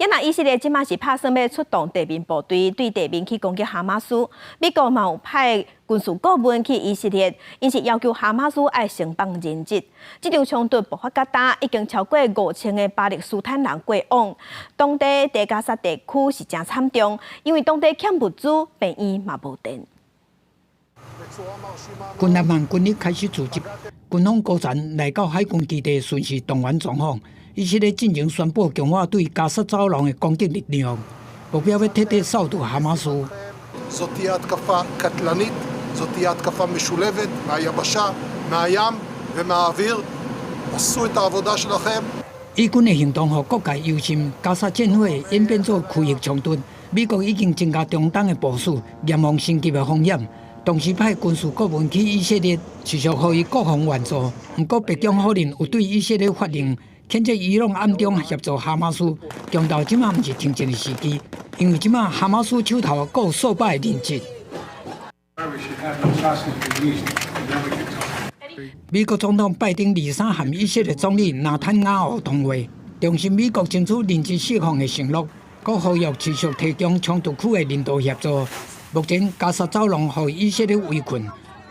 今仔以色列即马是拍算要出动地面部队对地面去攻击哈马斯，美国嘛有派军事顾问去以色列，因是要求哈马斯爱释放人质。这场冲突爆发较大，已经超过5000个巴勒斯坦人过往。当地在加沙地区是真惨重，因为当地欠物资，病院嘛无电。军南曼军力开始组织，军方高层来到海军基地巡视动员状况。以色列进行宣布强化对加沙走廊的攻击力量，目标要彻底扫除哈马斯。זאת תהיה התקפה קטלנית, זאת תהיה התקפה משולבת מהיבשה, מהים ומהאוויר. עשו את העבודה שלכם. 以军的行动和各界忧心，加沙战火演变作区域冲突。美国已经增加中东的部署，严防升级的风险。同时派军事顾问去以色列，持续予以各方援助。不过，北京否认有对以色列发令。谴责伊朗暗中协助哈马斯，强调即马毋是停战的时机，因为即马哈马斯手头阁有数百个人质。美国总统拜登23和以色列总理纳坦雅胡通话，重申美国争取人质释放的承诺，佮呼吁持续提供冲突区的人道协助。目前加沙走廊被以色列围困，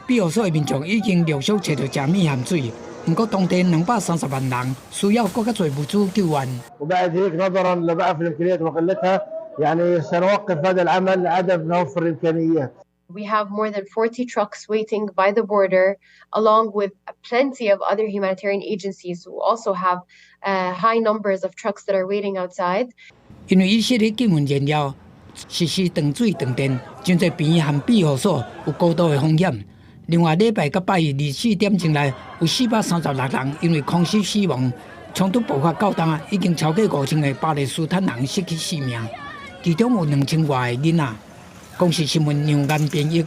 庇护所的民众已经陆续找到食米和水。不过，当地230万人需要更加多物资救援。وبعد هيك نظرا لضعف الامكانيات وقلتها يعني سنوقف هذا العمل لعدم توفر الامكانيات. We have more than 40 trucks waiting by the border, along with plenty of other humanitarian agencies who also have high numbers of trucks that are waiting outside. 因为以色列救援燃料实施断水断电，真侪病院和庇护所有高度的风险。另外，礼拜到拜日24点钟内有436人因为空袭死亡。冲突爆发到当已经超过5000个巴勒斯坦人失去性命，其中有2000外个囡仔。公视新闻杨岩编译。